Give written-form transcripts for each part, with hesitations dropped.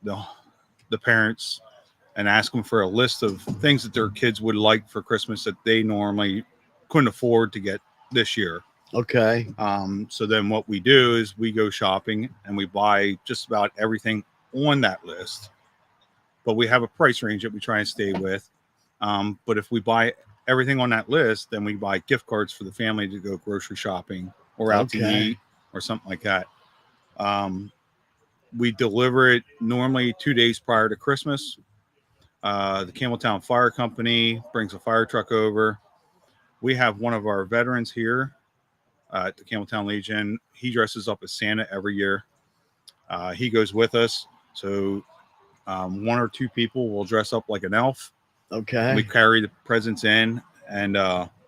the parents and ask them for a list of things that their kids would like for Christmas that they normally couldn't afford to get this year. Okay. So then what we do is we go shopping and we buy just about everything on that list, but we have a price range that we try and stay with. But if we buy everything on that list, then we buy gift cards for the family to go grocery shopping or out to Okay. eat or something like that. Um, we deliver it normally 2 days prior to Christmas. The Campbelltown Fire Company brings a fire truck over. We have one of our veterans here at the Campbelltown Legion. He dresses up as Santa every year. He goes with us. So one or two people will dress up like an elf. We Okay. carry the presents in and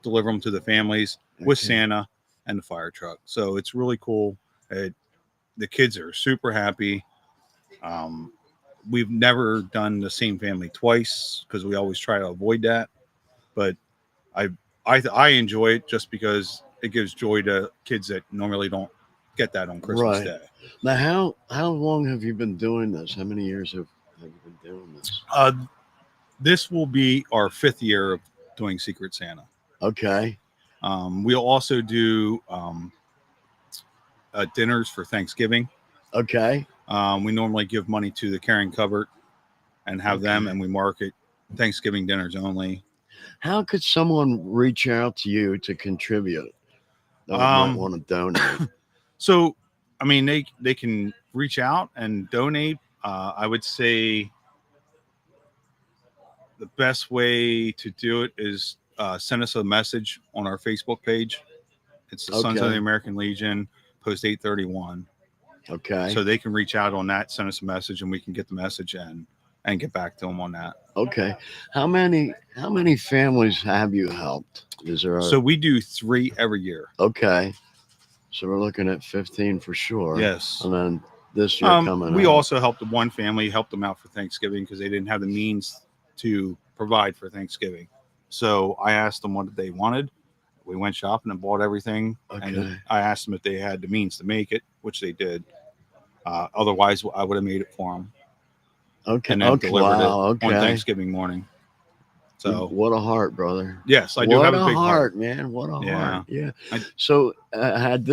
deliver them to the families with Okay. Santa and the fire truck. So it's really cool. The kids are super happy. Um, we've never done the same family twice because we always try to avoid that. But I, I enjoy it just because it gives joy to kids that normally don't get that on Christmas Right. Day. Now, how long have you been doing this? How many years have you been doing this? Uh, this will be our 5th year of doing Secret Santa. Okay. We'll also do dinners for Thanksgiving. Okay. We normally give money to the Caring Cupboard and have them, Okay. and we market Thanksgiving dinners only. How could someone reach out to you to contribute that might Um, want to donate? so, I mean, they can reach out and donate. I would say the best way to do it is send us a message on our Facebook page. It's the Sons of the Okay. American Legion, post 831. Okay. So they can reach out on that, send us a message, and we can get the message and get back to them on that. Okay. How many families have you helped? Is there a So we do 3 every year. okay? So we're looking at 15 for sure. Yes. And then this year coming We up. also helped one family, helped them out for Thanksgiving because they didn't have the means to provide for Thanksgiving. So I asked them what they wanted. We went shopping and bought everything. And Okay. I asked them if they had the means to make it, which they did. Otherwise, I would have made it for them Okay. and then Okay. delivered it Wow. on Okay. Thanksgiving morning. So, What a heart, brother. yes, I do What have a a big heart. heart, man. What a Yeah. heart. Yeah. I, So had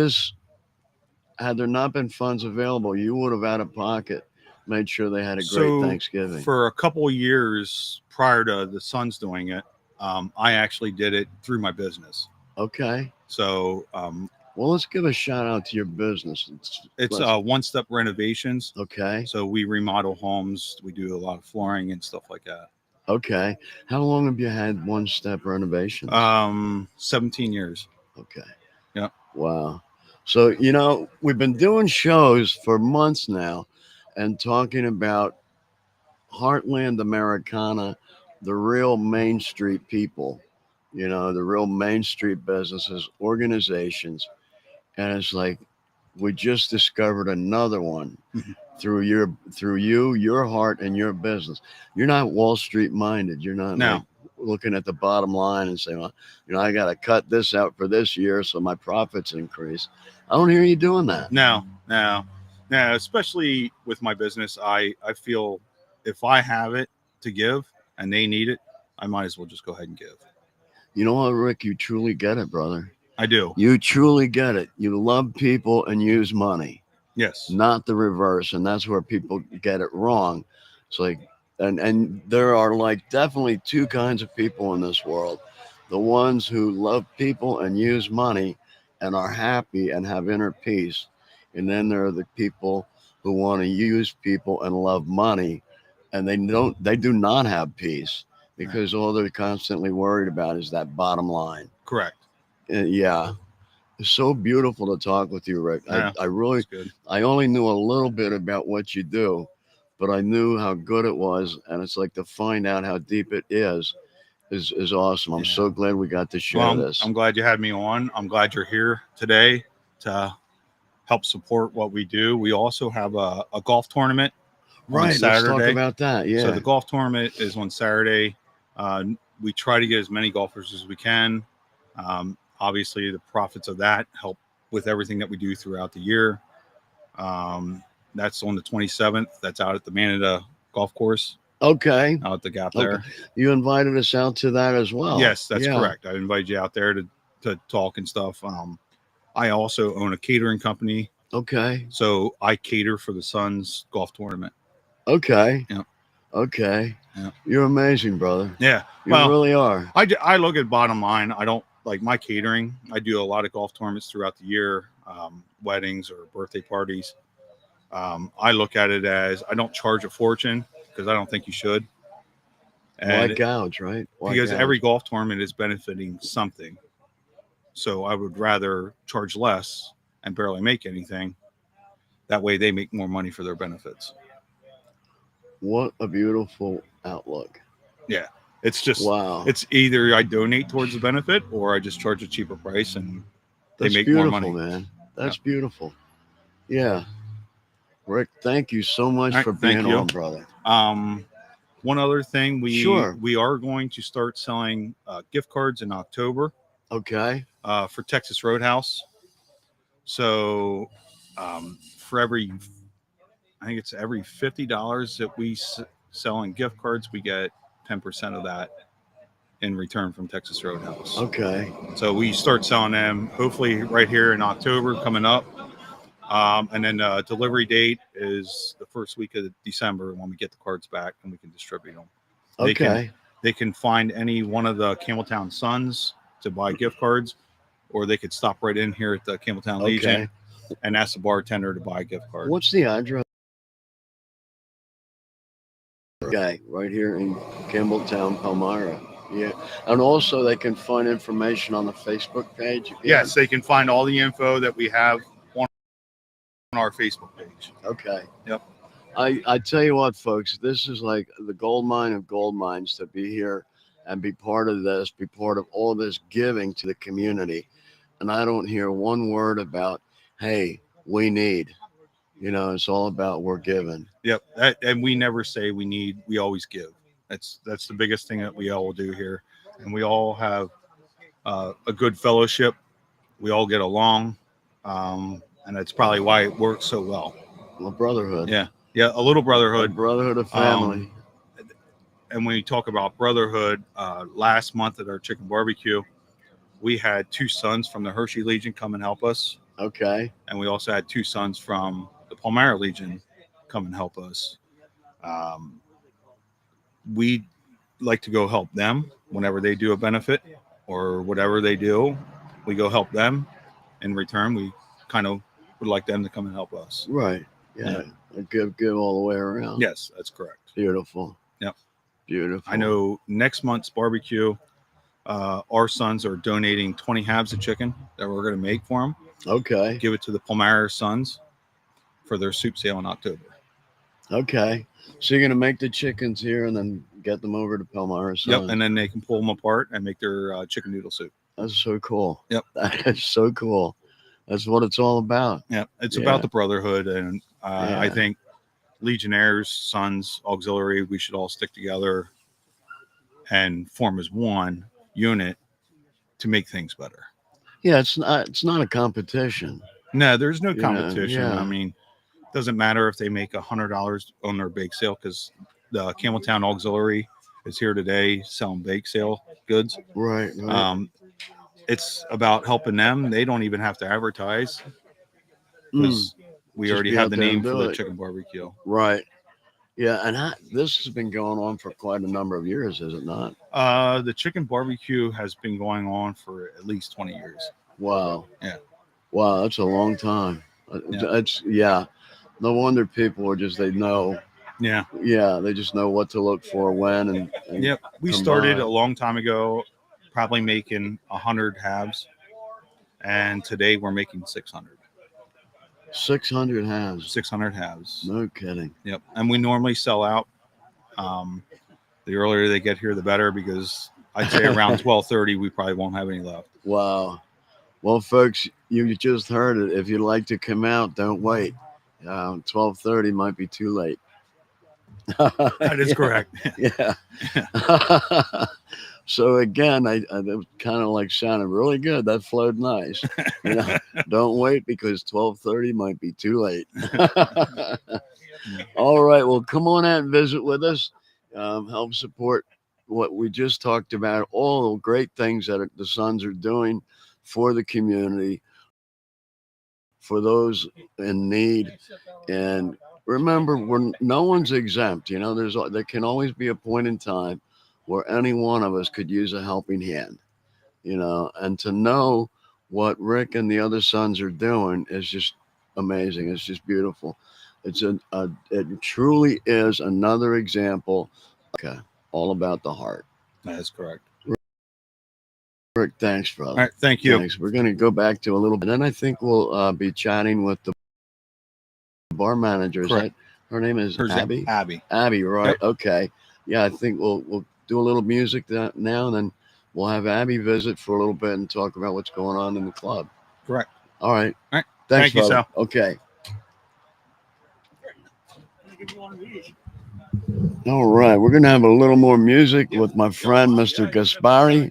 there not been funds available, you would have out of pocket made sure they had a great so, Thanksgiving. for a couple of years prior to the Suns doing it, I actually did it through my business. Okay. So Well, let's give a shout out to your business. it's Let's- One Step Renovations. okay. So we remodel homes. We do a lot of flooring and stuff like that. Okay. How long have you had one step renovations? 17 years. Okay. Yeah. Wow. So, we've been doing shows for months now and talking about Heartland Americana, the real Main Street people, the real Main Street businesses, organizations. And it's like we just discovered another one Mhm. through your heart and your business. You're not Wall Street minded. You're not No. like looking at the bottom line and saying, well, I got to cut this out for this year so my profits increase. I don't hear you doing that. No. Especially with my business, I feel if I have it to give and they need it, I might as well just go ahead and give. You know what, Rick? You truly get it, brother. I do. You truly get it. You love people and use money, Yes. not the reverse. And that's where people get it wrong. It's like, and there are like definitely two kinds of people in this world: the ones who love people and use money and are happy and have inner peace, and then there are the people who want to use people and love money, and they do not have peace because all they're constantly worried about is that bottom line. Correct. Yeah. It's so beautiful to talk with you, Rick. Yeah, I really, that's good. I only knew a little bit about what you do, but I knew how good it was, and it's like to find out how deep it is awesome. I'm Yeah. so glad we got to share Well, this. I'm glad you had me on. I'm glad you're here today to help support what we do. We also have a golf tournament on Right. Let's talk Saturday. about that. Yeah. So the golf tournament is on Saturday. We try to get as many golfers as we can. Obviously, the profits of that help with everything that we do throughout the year. That's on the 27th. That's out at the Manada Golf Course Okay. out at the Gap Okay. there. You invited us out to that as well. Yes, that's Yeah. correct. I invite you out there to talk and stuff. I also own a catering company, Okay. so I cater for the Suns golf tournament. Okay. Yep. Okay. Yep. You're amazing, brother. Yeah. You Well, really are. I look at bottom line. I don't like my catering. I do a lot of golf tournaments throughout the year, weddings or birthday parties. I look at it as I don't charge a fortune because I don't think you should. Why And gouge, right? Why because gouge? every golf tournament is benefiting something. So I would rather charge less and barely make anything. That way they make more money for their benefits. What a beautiful outlook. Yeah. It's just, Wow. it's either I donate towards the benefit or I just charge a cheaper price and they That's make more beautiful, money. man. That's beautiful. Yeah. Rick, thank you so much All right, for thank being you. on, brother. One other thing, Sure. we are going to start selling gift cards in October Okay. for Texas Roadhouse. So for every, I think it's every $50 that we sell in gift cards, we get 10% of that in return from Texas Roadhouse. Okay. So we start selling them hopefully right here in October coming up. And then delivery date is the first week of December when we get the cards back and we can distribute them. They can find any one of the Campbelltown Suns to buy gift cards, or they could stop right in here at the Campbelltown Legion and ask the bartender to buy a gift card. What's the address? Okay, right here in Campbelltown, Palmyra. Yeah. And also they can find information on the Facebook page. Yes, they can find all the info that we have on our Facebook page. Okay. Yep. I tell you what, folks, this is like the gold mine of gold mines to be here and be part of this, be part of all this giving to the community. And I don't hear one word about, hey, we need. You know, it's all about we're giving. Yep. And we never say we need, we always give. That's the biggest thing that we all do here. And we all have a good fellowship. We all get along. And that's probably why it works so well. A brotherhood. Yeah. Yeah. A little brotherhood. A brotherhood of family. And when you talk about brotherhood, last month at our chicken barbecue, we had 2 sons from the Hershey Legion come and help us. Okay. And we also had 2 sons from the Palmyra Legion come and help us. We like to go help them whenever they do a benefit or whatever they do. We go help them. In return, we kind of would like them to come and help us. Right. Yeah. Give all the way around. Yes, that's correct. Beautiful. Yep. Beautiful. I know next month's barbecue, our sons are donating 20 halves of chicken that we're going to make for them. Okay. Give it to the Palmyra Sons for their soup sale in October. Okay. So you're going to make the chickens here and then get them over to Palmyra Sons. Yep. And then they can pull them apart and make their chicken noodle soup. That's so cool. Yep. That is so cool. That's what it's all about. Yeah. It's about the brotherhood. And I think Legionnaires, Sons, Auxiliary, we should all stick together and form as one unit to make things better. Yeah, it's not a competition. No, there's no competition. Yeah. I mean, it doesn't matter if they make $100 on their bake sale because the Campbelltown Auxiliary is here today selling bake sale goods. Right. It's about helping them. They don't even have to advertise because we Just already be have out the there and name for do the it. chicken barbecue. Right. Yeah, and this has been going on for quite a number of years, is it not? The chicken barbecue has been going on for at least 20 years. Wow. Yeah. Wow, that's a long time. No wonder people are they know. Yeah. Yeah, they just know what to look for when and Yep. We started a long time ago, probably making 100 halves, and today we're making 600. 600 halves. 600 halves. No kidding. Yep. And we normally sell out. The earlier they get here, the better, because I'd say around 12:30 we probably won't have any left. Wow. Well, folks, you just heard it. If you'd like to come out, don't wait. 12:30 might be too late. That is Yeah, correct. yeah. So again, I it kind of like sounded really good. That flowed nice. You know, don't wait because 12:30 might be too late. All right, well, come on out and visit with us. Help support what we just talked about. All the great things that the Sons are doing for the community, for those in need. And remember, no one's exempt. You know, there can always be a point in time where any one of us could use a helping hand. You know, and to know what Rick and the other Sons are doing is just amazing. It's just beautiful. It truly is another example. Okay, all about the heart. That is correct. Rick, thanks, All brother. right. Thank you. Thanks. We're going to go back to a little bit, and then I think we'll be chatting with the bar manager. Is Correct. that her name? Is Her's Abby? Abby. Abby, right? Yep. Okay. Yeah, I think we'll do a little music now, and then we'll have Abby visit for a little bit and talk about what's going on in the club. Correct. All right. All right. Thanks, Thank you, brother. Sal. Okay. All right. We're going to have a little more music with my friend, Mr. Gaspari,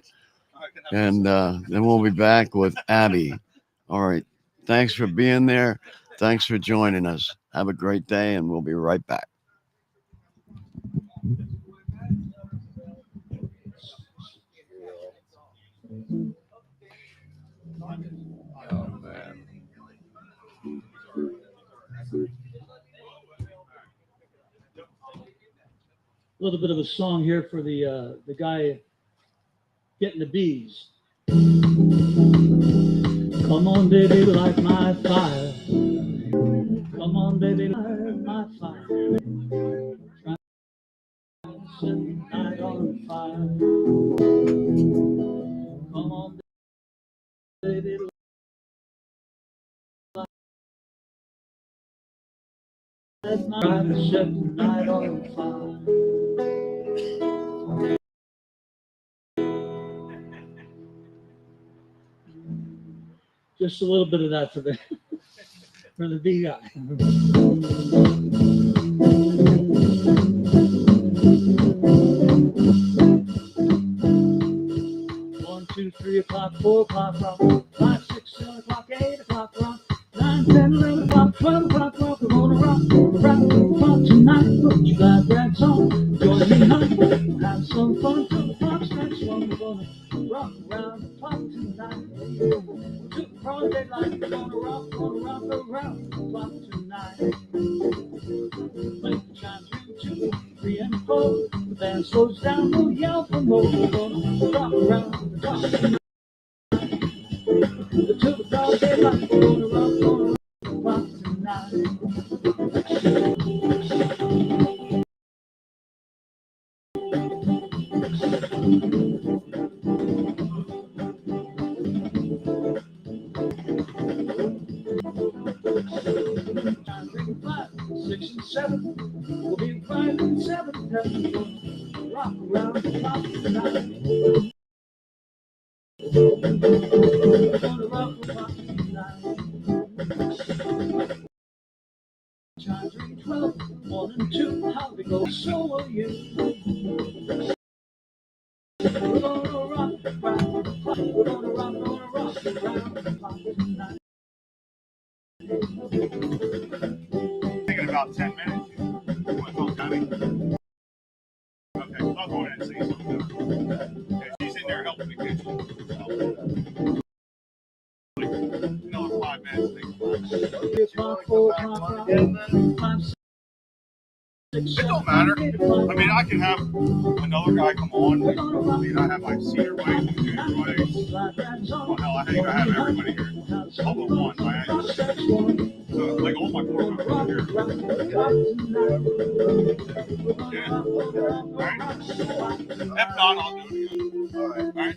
and then we'll be back with Abby. All right. Thanks for being there. Thanks for joining us. Have a great day, and we'll be right back. A little bit of a song here for the guy getting the bees. Come on, baby, light my fire. Come on, baby, light my fire. Try to set the night on fire. Come on, baby, light my fire. Try to set the night on fire. Just a little bit of that for the for the bee guy. 1, 2, 3 o'clock, 4 o'clock, rock. 5, 6, 7 o'clock, 8 o'clock, rock. 9, 10, 11 o'clock, 12 o'clock, rock. We're gonna rock tonight. Put your glad rags on. Join me, honey. We'll have some fun till the clock strikes 1. We're gonna rock around the clock tonight. To the broad daylight, we're gonna rock around the clock tonight. When the chimes ring 2, 3, and 4, the band slows down. We'll yell for more. We're gonna rock around the clock tonight. To the broad daylight, we're gonna rock the clock tonight. Chimes ring 5, 6, and 7. We'll be 5 and 7. We're gonna rock around the clock tonight. We're gonna rock the clock tonight. Chimes ring 12, 1 and 2. How we go? So will you. We're gonna rock around the clock. We're gonna rock around the clock tonight. Thinking about 10 minutes. You want to call Connie? Okay, I'll go in and see something. Okay, she's in there helping me kitchen. Another 5 minutes. 3 o'clock, 4 o'clock, 5, 6, It don't matter. I mean, I can have another guy come on. I mean, I have my senior wife and junior wife. Oh, hell, I think I have everybody here. All but one. So, like, all my 4 members are here. Yeah. All right. If not, I'll do it again. All right. All right.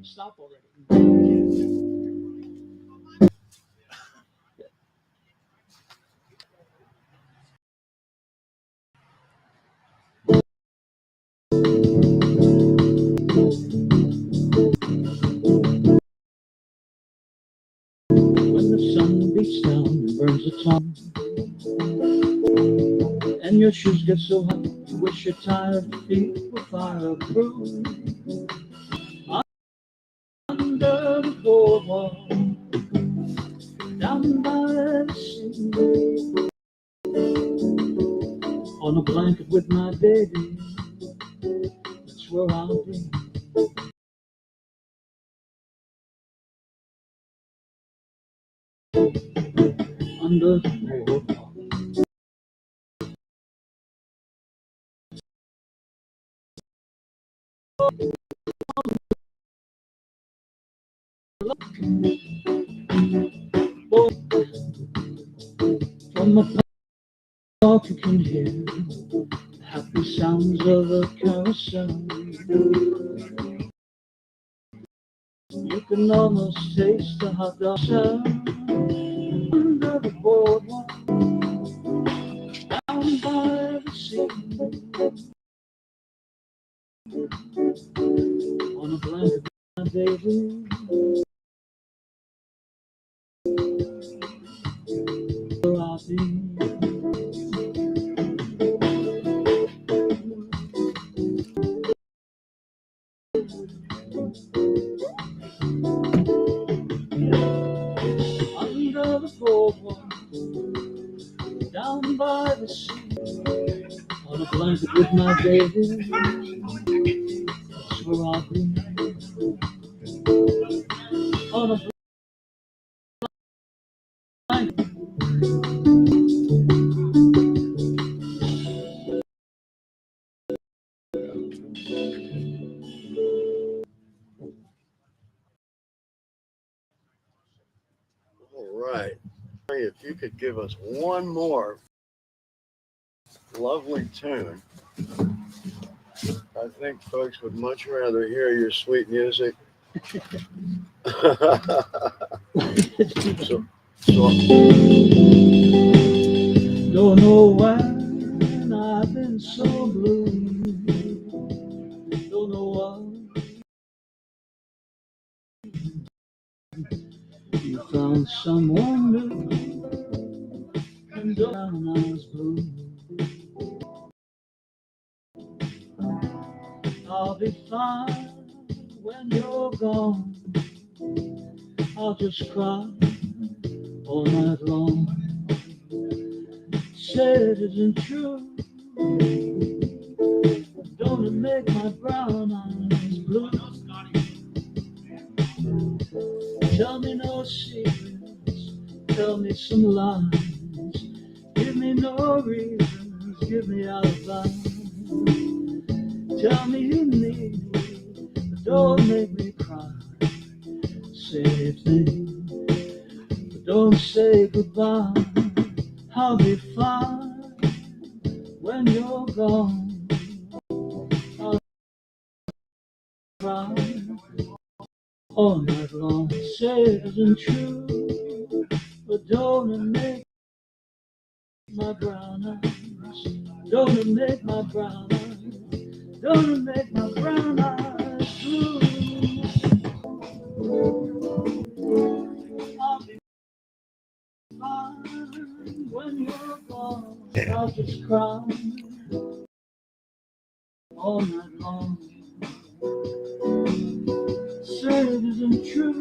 Stop already. When the sun beats down and burns the tongue. And your shoes get so hot, you wish your tired feet were fireproof. Under the boardwalk, down by the sea, on a blanket with my baby, that's where I'll be. Under the boardwalk. From the park you can hear the happy sounds of a carousel. You can almost taste the hot dog shell. Under the boardwalk, down by the sea, on a blanket, my baby, where I'll be. Under the boardwalk, down by the sea, on a blanket with my baby, that's where I'll be. On a blanket. All right. If you could give us one more lovely tune, I think folks would much rather hear your sweet music. so, Don't know why I've been so blue. Don't know why you found someone new and brown eyes blue. I'll be fine when you're gone. I'll just cry all night long. Say it isn't true. Don't it make my brown eyes blue? Tell me no secrets, tell me some lies. Give me no reasons, give me alibis. Tell me you need me, but don't make me cry. Say anything, but don't say goodbye. I'll be fine when you're gone. I'll cry all night long. Say it isn't true, but don't it make my brown eyes, don't it make my brown eyes, don't it make my brown eyes blue? I'll be fine when you're gone. I'll just cry all night long. Say it isn't true,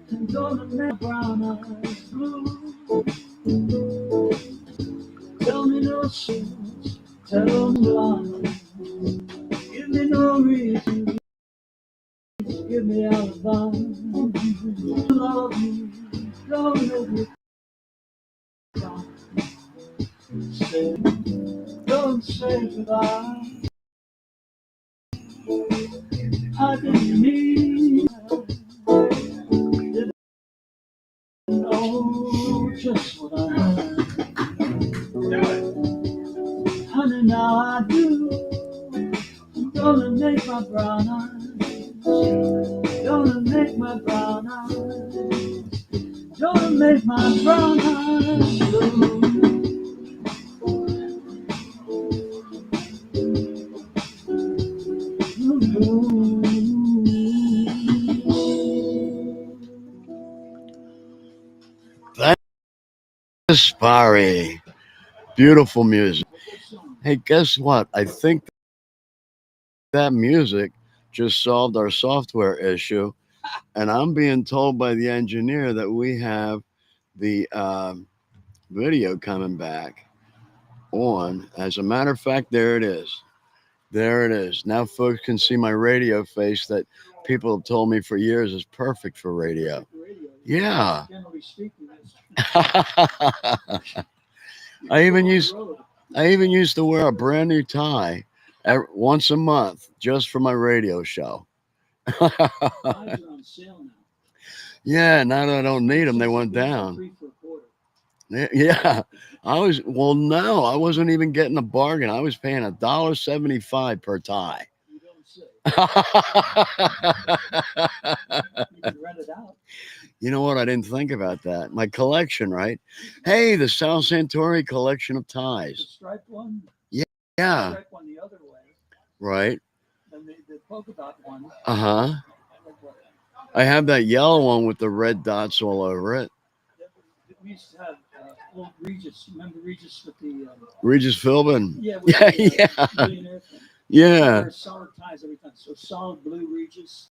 and don't it make my brown eyes blue? Tell me no secrets, tell me lies. Give me no reason, give me alibi. Love me, don't make me cry. Say, don't say goodbye. I didn't mean, didn't know just what I had. Honey, now I do. Gonna make my brown eyes, gonna make my brown eyes, gonna make my brown eyes blue. Gaspari. Beautiful music. Hey, guess what? I think that music just solved our software issue. And I'm being told by the engineer that we have the video coming back on. As a matter of fact, there it is. There it is. Now folks can see my radio face that people have told me for years is perfect for radio. Yeah. Generally speaking, that's I even used to wear a brand new tie once a month just for my radio show. ties are on sale now. Yeah, now that I don't need them, they went down. 3 for a quarter. Yeah, no, I wasn't even getting a bargain. I was paying $1.75 per tie. You don't say. You can rent it out. You know what? I didn't think about that. My collection, right? Hey, the Sal Santori collection of The ties. striped one. Yeah, The striped one the other way. right. Then the polka dot one. Uh-huh. I have that yellow one with the red dots all over it. We used to have old Regis. Remember Regis with the Regis Philbin. yeah, with Yeah, the, yeah. millionaire thing. Yeah. Wear solid ties every time. So solid blue Regis,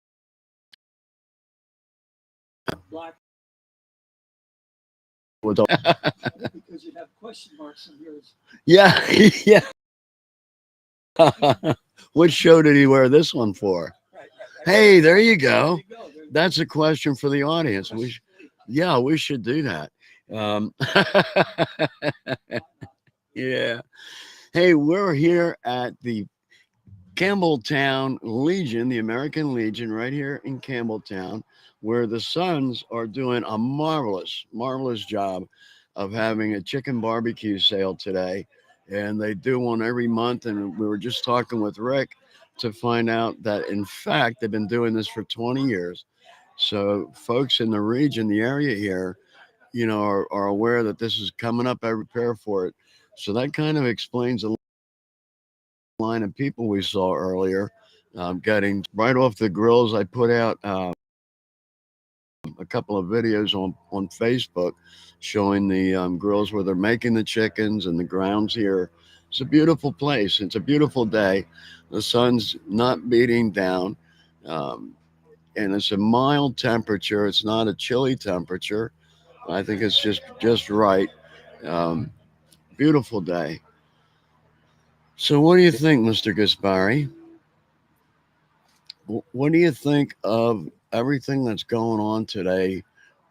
black. With the- Because you'd have question marks in yours. yeah, yeah. What show did he wear this one for? Right. Hey, there you There go. you go. That's a question for the audience. Yeah, we should do that. Yeah. Hey, we're here at the Campbelltown Legion, the American Legion, right here in Campbelltown, where the Sons are doing a marvelous, marvelous job of having a chicken barbecue sale today. And they do one every month. And we were just talking with Rick to find out that, in fact, they've been doing this for 20 years. So folks in the region, the area here, are aware that this is coming up. I prepare for it. So that kind of explains the line of people we saw earlier. Getting right off the grills, I put out a couple of videos on Facebook showing the grills where they're making the chickens and the grounds here. It's a beautiful place. It's a beautiful day. The sun's not beating down. And it's a mild temperature. It's not a chilly temperature. I think it's just right. Um, Beautiful day. So what do you think, Mr. Gaspari? What do you think of everything that's going on today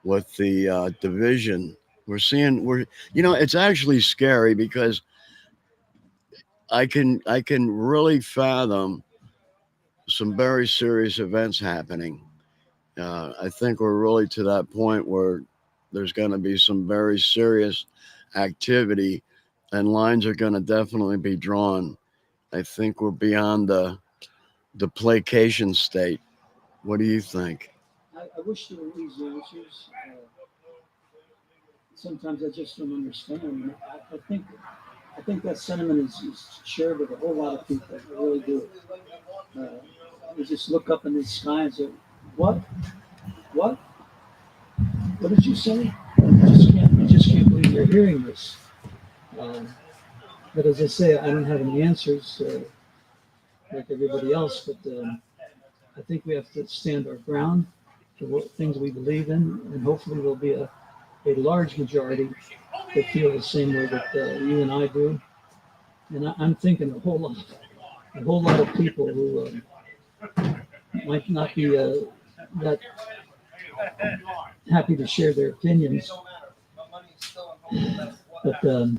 with the division? It's actually scary because I can really fathom some very serious events happening. I think we're really to that point where there's going to be some very serious activity, and lines are going to definitely be drawn. I think we're beyond the placation state. What do you think? I wish there were easier issues. Sometimes I just don't understand. I think that sentiment is shared with a whole lot of people. I really do. You just look up in the sky and say, "What? What? What did you say?" You just can't believe you're hearing this. Um, but as I say, I don't have any answers like everybody else. But I think we have to stand our ground for what things we believe in, and hopefully there'll be a large majority that feel the same way that you and I do. And I'm thinking a whole lot of people who might not be that happy to share their opinions, but I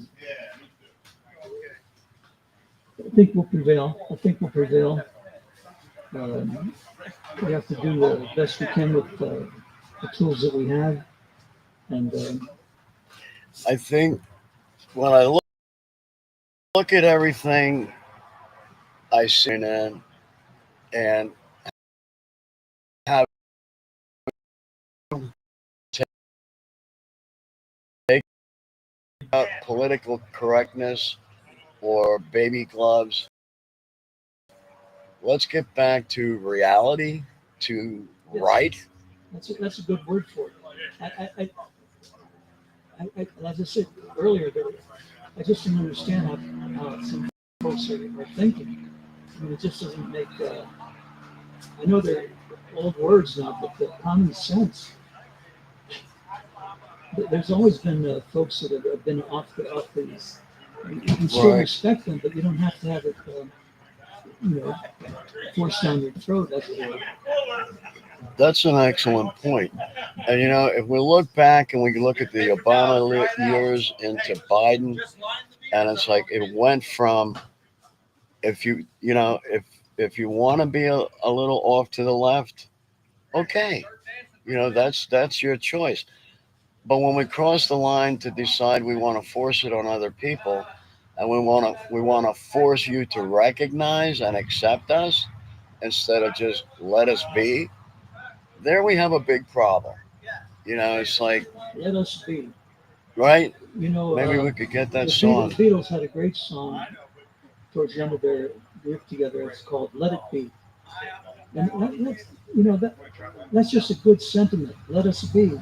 think we'll prevail. We have to do the best we can with the tools that we have, and I think when I look at everything I see in and have take out political correctness or baby gloves, let's get back to reality, to Yes. right. that's a good word for it. as I said earlier, I just don't understand how some folks are thinking. I mean, it just doesn't make. I know they're old words now, but the common sense. There's always been folks that have been off these. You can still Right. respect them, but you don't have to have it, you know, forced down your throat, as it were. That's an excellent point. And if we look back and we look at the Obama years into Biden, and it's like it went from if if you want to be a little off to the left, okay, that's your choice. But when we cross the line to decide we want to force it on other people, and we want to force you to recognize and accept us instead of just let us be, there we have a big problem. It's like, Let us be. right? You know, Maybe we could get that the song. Beatles had a great song towards the end of their group together. It's called "Let It Be," and that's just a good sentiment. Let us be.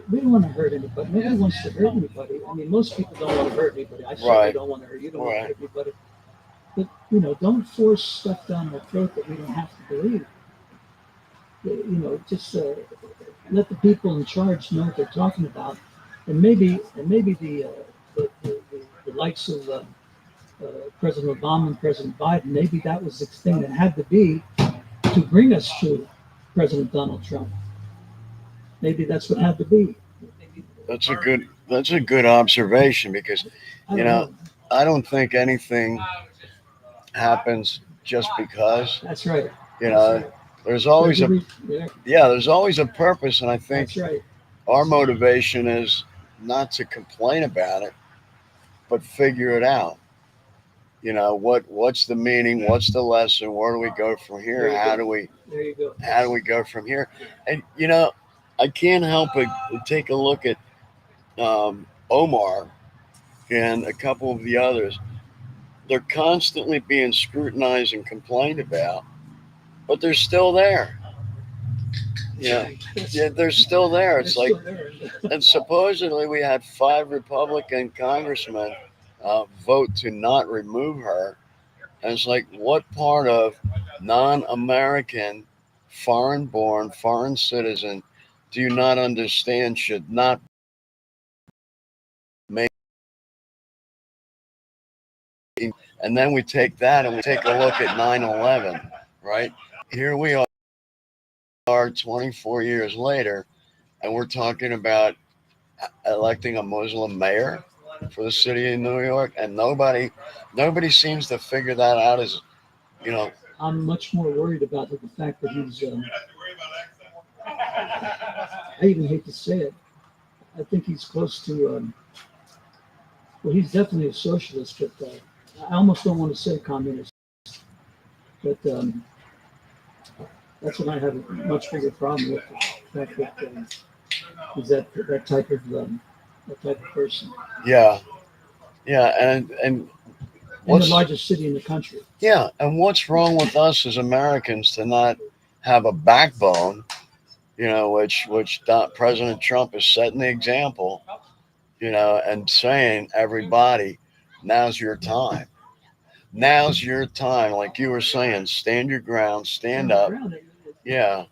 We don't want to hurt anybody. Nobody wants to hurt anybody. I mean, most people don't want to hurt anybody. I certainly Right. don't want to hurt you. Don't want to Right. hurt anybody. But don't force stuff down our throat that we don't have to believe. Just let the people in charge know what they're talking about, and maybe the likes of President Obama and President Biden, maybe that was the thing that had to be to bring us to President Donald Trump. Maybe that's what had to be. That's a good observation, because I don't know. I don't think anything happens just because. That's right. There's always there's always a purpose, and I think That's right. our motivation is not to complain about it, but figure it out. What's the meaning? What's the lesson? Where do we go from here? How do we go from here? And I can't help but take a look at Omar and a couple of the others. They're constantly being scrutinized and complained about, but they're still there. Yeah, they're still there. It's like, and supposedly we had 5 Republican congressmen vote to not remove her. And it's like, what part of non-American, foreign-born, foreign citizen do you not understand should not make? And then we take that and we take a look at 9/11, right? Here we are 24 years later, and we're talking about electing a Muslim mayor for the city of New York, and nobody seems to figure that out. You know, I'm much more worried about the fact that he's. I even hate to say it. I think he's close to. Well, he's definitely a socialist, but I almost don't want to say communist. But that's what I have a much bigger problem with, the fact that he's that type of person. Yeah, and in the largest city in the country. Yeah, and what's wrong with us as Americans to not have a backbone? Which President Trump is setting the example. And saying, everybody, now's your time. Now's your time. Like you were saying, stand your ground, stand up. Yeah.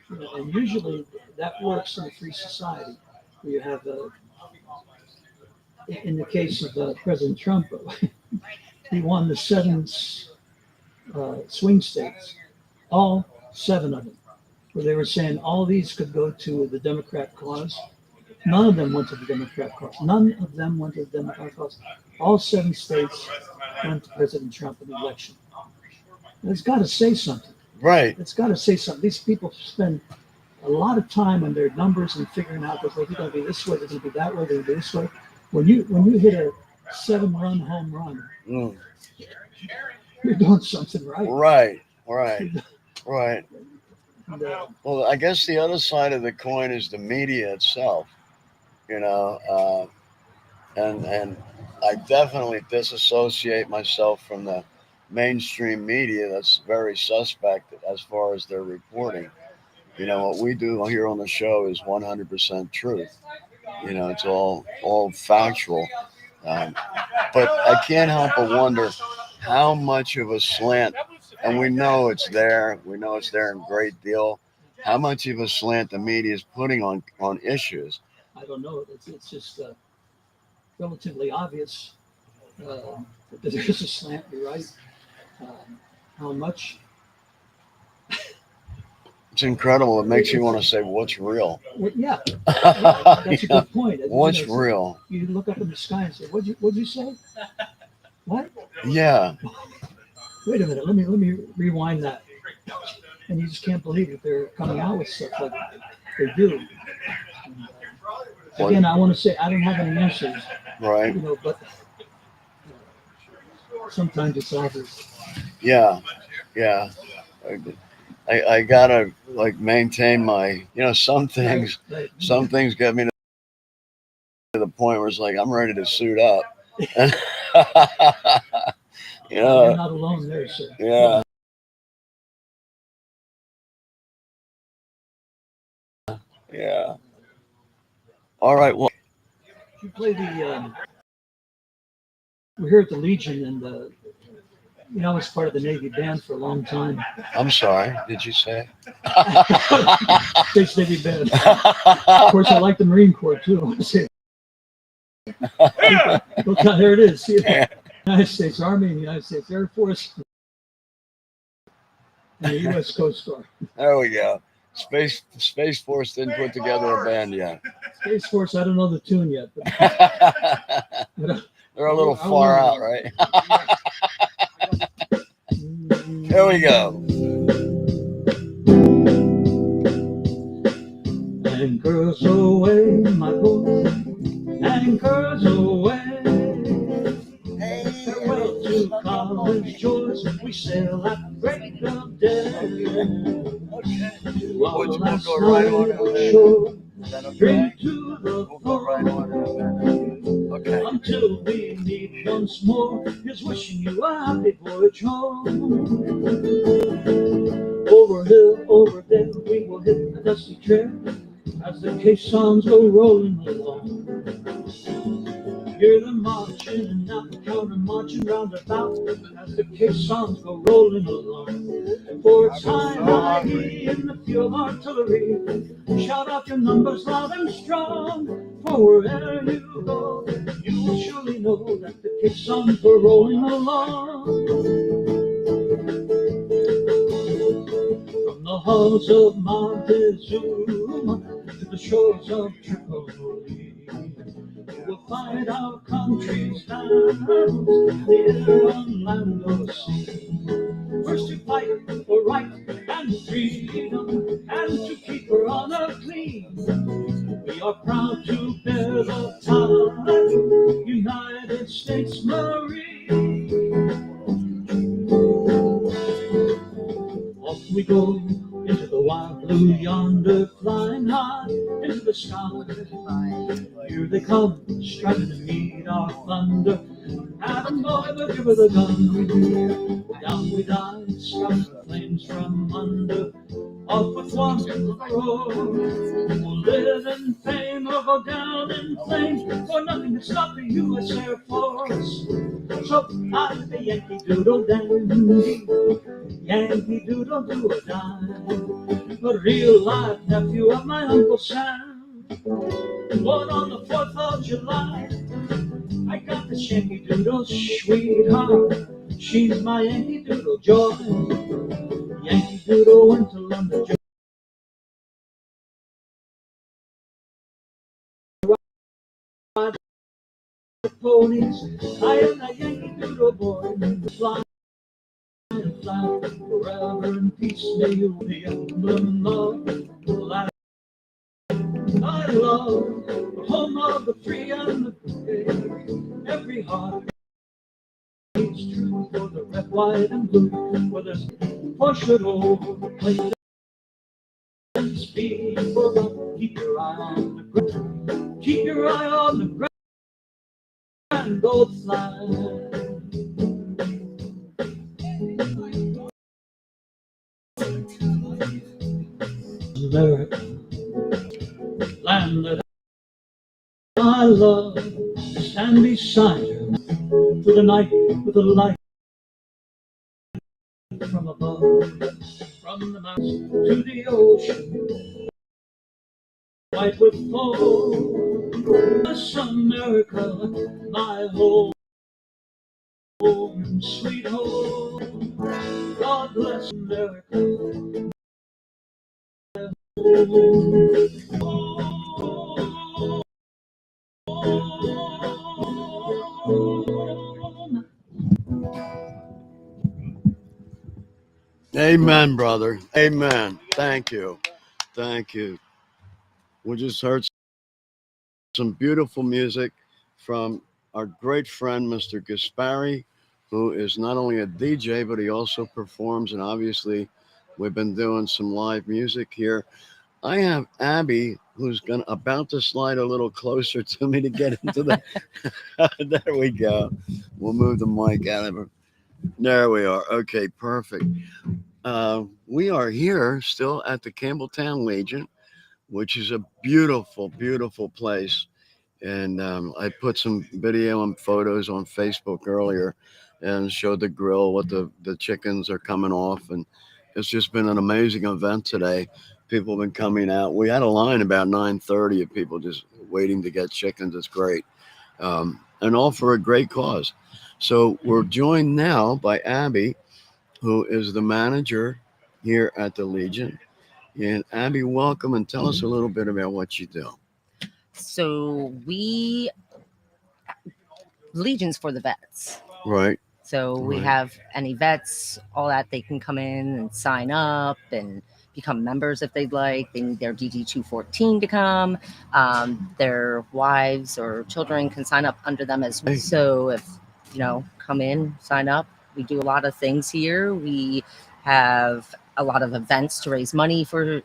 And usually that works in a free society where you have, in the case of President Trump, he won the 7 swing states, all 7 of them, where they were saying all these could go to the Democrat cause. None of them went to the Democrat cause. None of them went to the Democrat cause. All 7 states went to President Trump in the election. It's got to say something. Right. It's got to say something. These people spend a lot of time on their numbers and figuring out that they're going to be this way, they're going to be that way, they're going to be this way. When you hit a 7-run home run, you're doing something right. Right. Well, I guess the other side of the coin is the media itself. And I definitely disassociate myself from the mainstream media. That's very suspect as far as their reporting. What we do here on the show is 100% truth. You know, it's all factual. Um, but I can't help but wonder how much of a slant, and we know it's there. We know it's there in great deal. How much of a slant the media is putting on issues? I don't know. It's just relatively obvious that there's a slant. You're right. How much? It's incredible. It makes you want to say, "What's real?" Well, yeah, that's a Yeah. good point. What's You know, real? you look up in the sky and say, What'd you say? What? Yeah, Wait a minute. Let me rewind that." And you just can't believe that they're coming out with stuff like they do. And, again, I want to say I don't have any answers, right. you know, but sometimes it's obvious. Yeah, yeah. I gotta like maintain my. You know, Right. some things get me to the point where it's like I'm ready to suit up. You You're know, not alone there, sir. yeah, yeah. All right. Well, You play the. We're here at the Legion, and you know, I was part of the Navy band for a long time. I'm sorry. Did you say? States Navy band. Of course, I like the Marine Corps too. Look, there it is. See, United States Army and the United States Air Force and the U.S. Coast Guard. There we go. Space Force didn't put together a band yet. Space Force, I don't know the tune yet, but They're a little far out, right? Here we go. Anchors away, my boy, anchors away. Farewell to college joys, we sail at break of day. To our We'll last go right on night in a minute. shore, Is that okay? drink to the We'll go right on in a minute. Okay. until we meet once more. Here's wishing you a happy voyage home. Over hill, over dale, we will hit the dusty trail as the caissons go rolling along. Hear them marching and now the counter marching round about as the caissons go rolling along. For it's high in the field artillery. Shout out your numbers loud and strong. For wherever you go, you will surely know that the caissons go rolling along. From the halls of Montezuma to the shores of Tripoli, you will find our country's towns, near on land or sea. First to fight for right and freedom, and to keep her honor clean. We are proud to bear the title, United States Marine. Off we go into the wild blue yonder, flying high into the sky. Here they come, striving to meet our thunder. Adam boy, we'll give her the gun. Down we dive, scouting the flames from under. Off with one roar, we'll live in fame or go down in flames, for nothing can stop the U.S. Air Force. So I'm the Yankee Doodle Dandy, Yankee Doodle do or die, a real life nephew of my Uncle Sam, born on the 4th of July. I got this Yankee Doodle sweetheart, she's my Yankee Doodle joy. Yankee Doodle went to London, ride the ponies. I am that Yankee Doodle boy, fly and fly forever in peace. May you be emblem of the life I love, the home of the free and the brave. Every heart beats true for the red, white, and blue. Whether push it over the plate and speed for the keep your eye on the ground. Keep your eye on the ground and go fly. America, land that I love to stand beside you through the night with the light from above, from the mountains to the ocean, white with foam. Bless America, my home, sweet home. God bless America. Amen, brother. Amen. Thank you. Thank you. We just heard some beautiful music from our great friend, Mr. Gaspari, who is not only a DJ, but he also performs. And obviously, we've been doing some live music here. I have Abby, who's about to slide a little closer to me to get into the. There we go. We'll move the mic out of her. There we are. Okay, perfect. We are here still at the Campbelltown Legion, which is a beautiful, beautiful place. And I put some video and photos on Facebook earlier and showed the grill, what the chickens are coming off. And it's just been an amazing event today. People have been coming out. We had a line about 9:30 of people just waiting to get chickens. It's great. And all for a great cause. So we're joined now by Abby, who is the manager here at the Legion. And Abby, welcome, and tell us a little bit about what you do. So Legion's for the vets. Right. So we Right. have any vets, all that, they can come in and sign up and become members if they'd like. They need their DD 214 to come. Their wives or children can sign up under them as well. So if, come in, sign up. We do a lot of things here. We have a lot of events to raise money for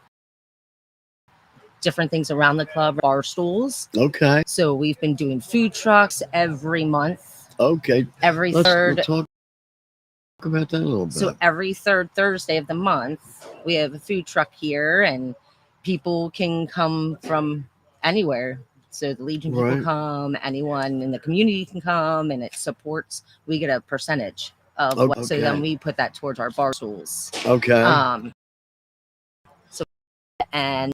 different things around the club, bar stools. Okay. So we've been doing food trucks every month. Okay. Every We'll third. talk about that a little bit. So every third Thursday of the month, we have a food truck here, and people can come from anywhere. So the Legion people Right. come, anyone in the community can come, and it supports. We get a percentage of what. So then Okay. we put that towards our bar stools. Okay. So and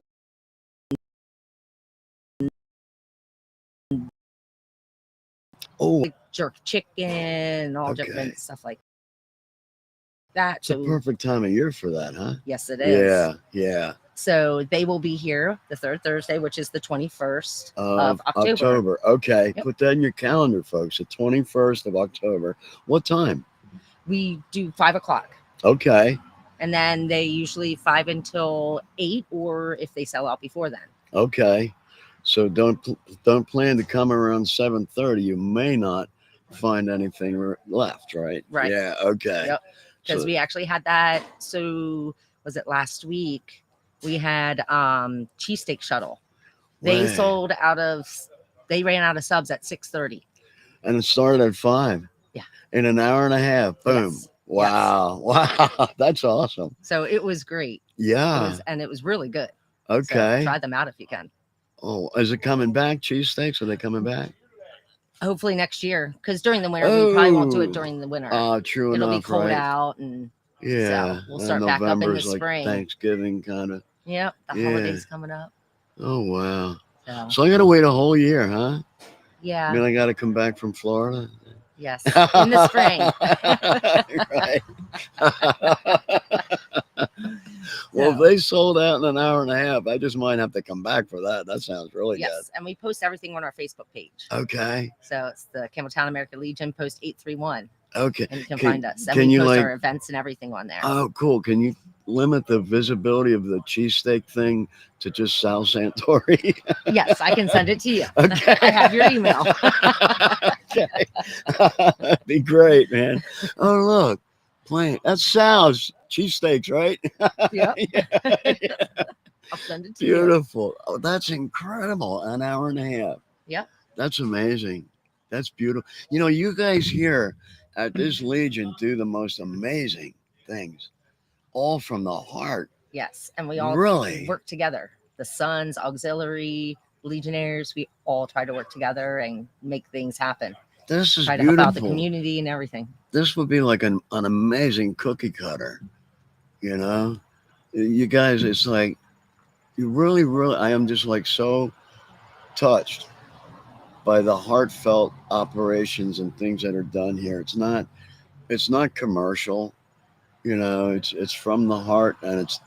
Oh, jerk chicken, all Okay. different stuff like that. it's a perfect time of year for that, huh? Yes, it is. Yeah. Yeah. So they will be here the third Thursday, which is the 21st Of of October. Okay. Yep. Put that in your calendar, folks. The 21st of October. What time? We do 5:00, Okay. and then they usually 5 until 8, or if they sell out before then. Okay. So don't plan to come around 7:30. You may not find anything left, right? Right. Yeah. Okay. Yep. Because So- we actually had that. So was it last week? We had cheesesteak shuttle. They Wow. they ran out of subs at 6:30. And it started at 5. Yeah. In an hour and a half. Boom. Yes. Wow. Wow. That's awesome. So it was great. Yeah. It was really good. Okay. So try them out if you can. Oh, is it coming back? Cheesesteaks? Are they coming back? Hopefully next year, because during the winter we probably won't do it Oh. during the winter. True It'll enough, be cold right? out, and Yeah. so we'll and start back up in the November's like spring. Thanksgiving kind of. Yep, the Yeah. holidays coming up. Oh, wow. So So I got to wait a whole year, huh? yeah, I mean, I got to come back from Florida. yes, in the spring. Right. Well, if they sold out in an hour and a half, I just might have to come back for that. That sounds really Yes, and we post everything on our Facebook page. good. Okay. So it's the Campbelltown American Legion post 831, Okay. and you can Can- find us. And can we you, post like- our events and everything on there. Oh, cool. Can you limit the visibility of the cheesesteak thing to just Sal Santori? Yes, I can send it to you. Okay. I have your email. Okay. That'd be great, man. Oh, look. Plain. That's Sal's cheesesteaks, right? Yep. Yeah. I'll send it to you. Beautiful. Oh, that's incredible. An hour and a half. Yep. That's amazing. That's beautiful. You know, you guys here at this Legion do the most amazing things, all from the heart. Yes, and we all Really? work together. The Sons, Auxiliary, Legionnaires, we all try to work together and make things happen. This is Try to help out the beautiful. community and everything. This would be like an amazing cookie cutter, you know? You guys, it's like, you really, really, I am just like so touched by the heartfelt operations and things that are done here. It's not commercial, you know, it's from the heart, and it's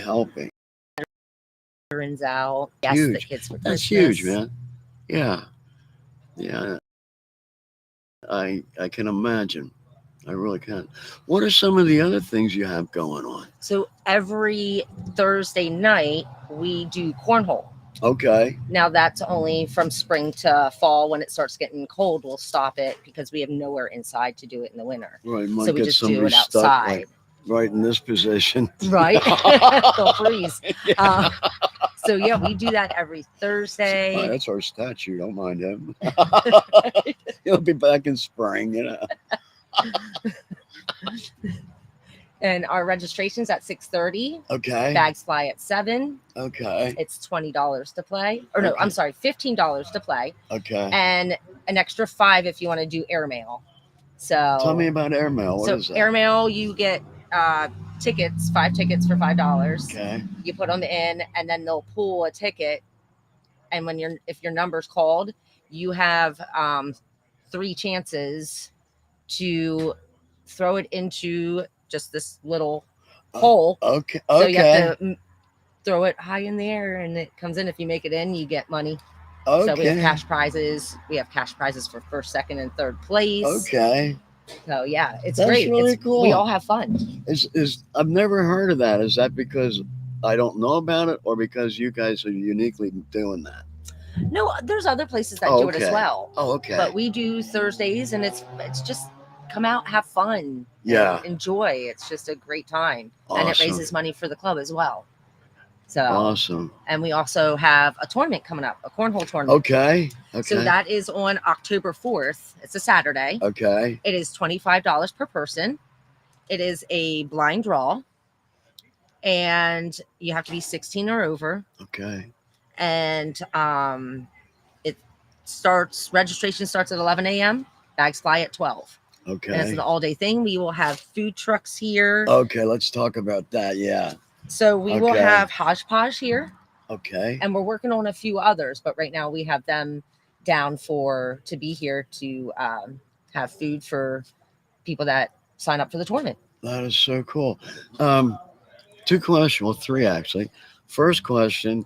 helping. Turns out, yes, the Huge. kids for That's Christmas. huge, man. Yeah. Yeah. I can imagine. I really can. What are some of the other things you have going on? So every Thursday night we do cornhole. Okay. Now that's only from spring to fall. When it starts getting cold, we'll stop it because we have nowhere inside to do it in the winter. Right. Might So we get just do somebody it stuck outside. like right in this position. Right? They'll freeze. Yeah. So yeah, we do that every Thursday. Oh, that's our statue. Don't mind him. He'll be back in spring, you know. And our registration's at 6:30. Okay. Bags fly at 7. Okay. It's $20 to play. Or no, Okay. I'm sorry, $15 to play. Okay. And an extra $5 if you want to do airmail. So Tell me about airmail. What is that? Airmail, you get tickets, 5 tickets for $5. Okay. You put them in, and then they'll pull a ticket. And if your number's called, you have 3 chances to throw it into just this little hole. Okay. So you have Okay. to throw it high in the air, and it comes in. If you make it in, you get money. Okay. So we have cash prizes. We have cash prizes for first, second, and third place. Okay. So yeah, it's That's great. really cool. We all have fun. Is I've never heard of that. Is that because I don't know about it, or because you guys are uniquely doing that? No, there's other places that Oh, do it as okay. well. Oh, okay. But we do Thursdays, and it's just come out, have fun, Yeah. and enjoy. It's just a great time, and it Awesome. raises money for the club as well. So Awesome. and we also have a tournament coming up, a cornhole tournament. Okay. Okay. So that is on October 4th. It's a Saturday. Okay. It is $25 per person. It is a blind draw, and you have to be 16 or over. Okay. And registration starts at 11 a.m. Bags fly at 12. Okay. And it's an all-day thing. We will have food trucks here. Okay. Let's talk about that. Yeah. So we will Okay. have Hodgepodge here, Okay. and we're working on a few others, but right now we have them down to be here to have food for people that sign up for the tournament. That is so cool. 2 questions. Well, 3 actually. First question.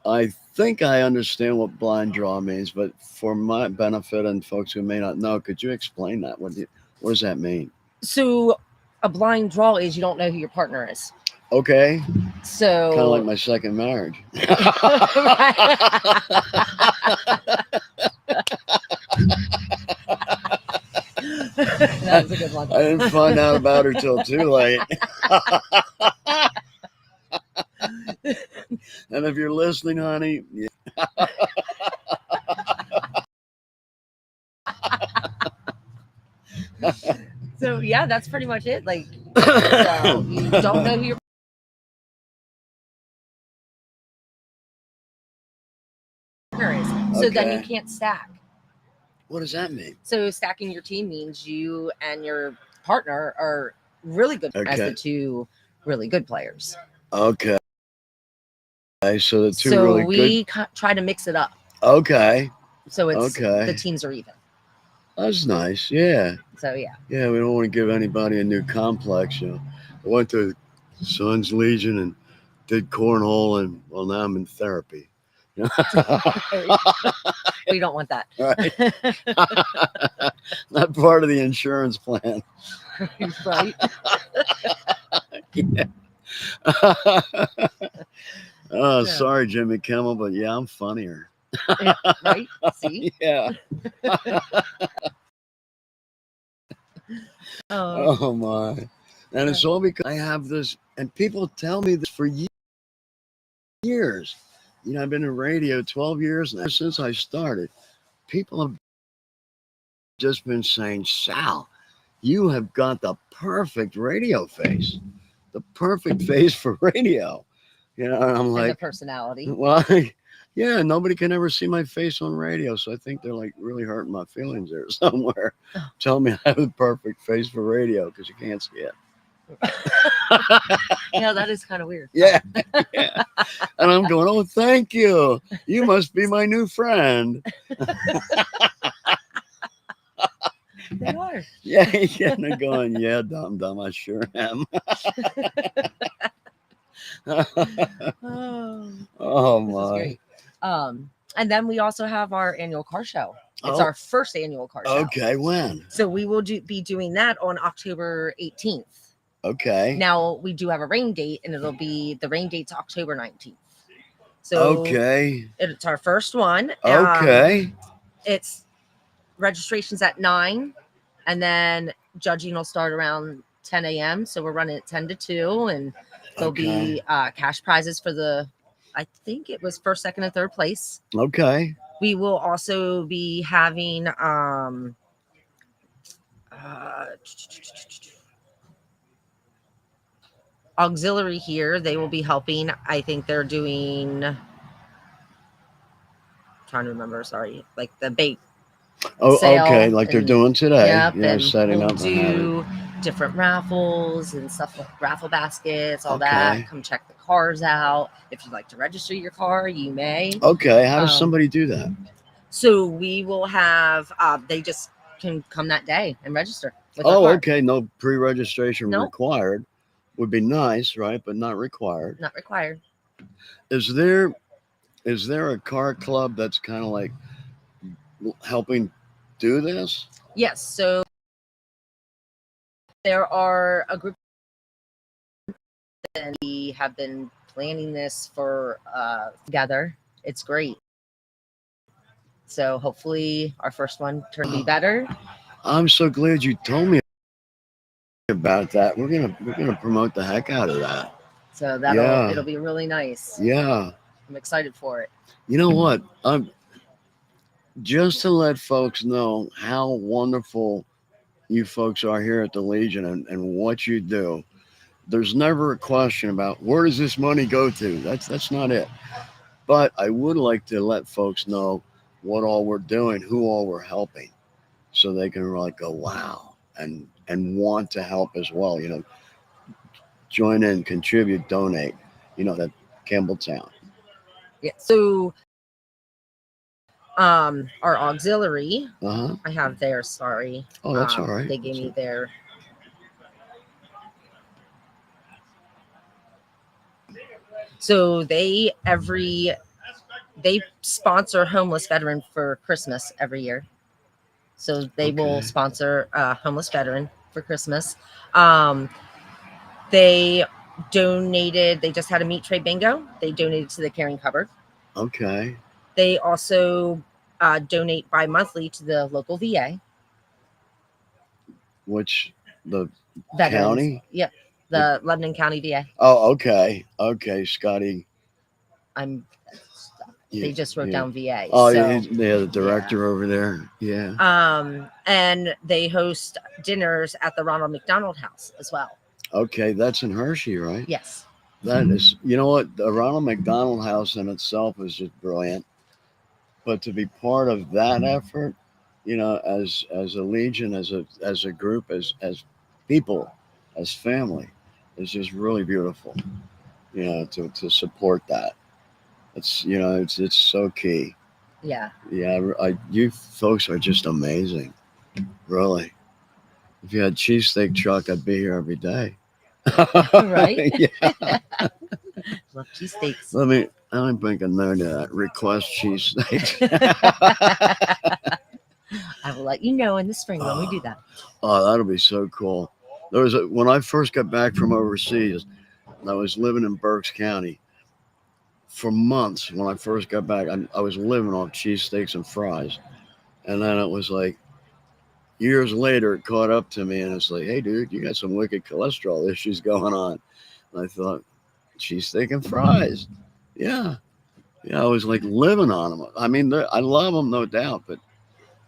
I think I understand what blind draw means, but for my benefit and folks who may not know, could you explain that? What does that mean? So a blind draw is you don't know who your partner is. Okay. So Kind of like my second marriage. That was a good one. I didn't find out about her till too late. And if you're listening, honey, yeah. So yeah, that's pretty much it. Like, so you don't know who your partner is. So then you Okay. can't stack. What does that mean? So stacking your team means you and your partner are really good as Okay. the 2 really good players. Okay. So the 2 So really we try to mix it up. good. Okay. So it's Okay. the teams are even. That's nice. Yeah. So yeah. Yeah. We don't want to give anybody a new complex. You know, I went to Sons Legion and did cornhole, and well, now I'm in therapy. We don't want that. Right. Not part of the insurance plan. Right. Yeah. Yeah. Oh, sorry, Jimmy Kimmel, but yeah, I'm funnier. Right? See? Yeah. Oh my. And it's all because I have this, and people tell me this for years. You know, I've been in radio 12 years now. Since I started, people have just been saying, Sal, you have got the perfect radio face, the perfect face for radio. You know, and I'm And the like, personality. well, yeah, nobody can ever see my face on radio, so I think they're like really hurting my feelings there somewhere. Tell me I have a perfect face for radio because you can't see it. Yeah, that is kind of weird. Yeah, yeah. And I'm going, oh, thank you. You must be my new friend. They are. Yeah, yeah. And they're going, yeah, dumb, I sure am. Oh, Oh this is my. great. And then we also have our annual car show. It's Oh, our first annual car show. okay. When? So we will be doing that on October 18th. Okay. Now we do have a rain date, and it'll be the rain date's October 19th. So Okay. it's our first one. Okay. It's registrations at 9, and then judging will start around 10 a.m. So we're running at 10 to 2, and there'll be cash prizes for I think it was first, second, and third place. Okay. We will also be having auxiliary here. They will be helping. I think they're doing. Trying to remember. Sorry, like the bait. Oh, Sale okay. Like they're and- doing today. Yep, Yeah, and setting we'll up. and having- do different raffles and stuff like raffle baskets, all Okay. that. Come check the cars out. If you'd like to register your car, you may. Okay. How does Um, somebody do that? So we will have. They just can come that day and register. With their Oh, car. okay. No pre-registration Nope. required. Would be nice, right? But not required. Not required. Is there a car club that's kind of like helping do this? Yes. So there are a group, and we have been planning this for together. It's great. So hopefully our first one turned to be better. I'm so glad you told me about that. We're gonna promote the heck out of that. So Yeah. it'll be really nice. Yeah. I'm excited for it. You know what? Just to let folks know how wonderful you folks are here at the Legion and what you do. There's never a question about where does this money go to. That's not it. But I would like to let folks know what all we're doing, who all we're helping, so they can like go, wow, and want to help as well. You know, join in, contribute, donate. You know, that Campbelltown. Yeah. So our auxiliary, Uh-huh. I have theirs, sorry. Oh, that's all right. They gave me their so they sponsor homeless veteran for Christmas every year. So they will Okay. sponsor a homeless veteran for Christmas. They donated, they just had a meat tray bingo. They donated to the caring cupboard. Okay. They also donate bi-monthly to the local VA. Which the Veterans. county? Yep. The Lebanon County VA. Oh, okay. Okay, Scotty. They just wrote down VA. Oh, so, yeah, the director over there. Yeah. And they host dinners at the Ronald McDonald House as well. Okay, that's in Hershey, right? Yes. That is, you know what? The Ronald McDonald House in itself is just brilliant. But to be part of that effort, you know, as a Legion, as a group, as people, as family, is just really beautiful. You know, to support that. It's, you know, it's so key. Yeah. Yeah, you folks are just amazing. Really. If you had cheesesteak truck, I'd be here every day. Right? Yeah. Love cheesesteaks. Let me make a note of that. Request cheesesteak. I will let you know in the spring when we do that. Oh, that'll be so cool. When I first got back from overseas, I was living in Berks County for months. When I first got back, I was living off cheesesteaks and fries. And then it was like, years later, it caught up to me, and it's like, hey, dude, you got some wicked cholesterol issues going on. And I thought, cheesesteak and fries. Yeah. Yeah, I was like living on them. I mean, I love them, no doubt. But,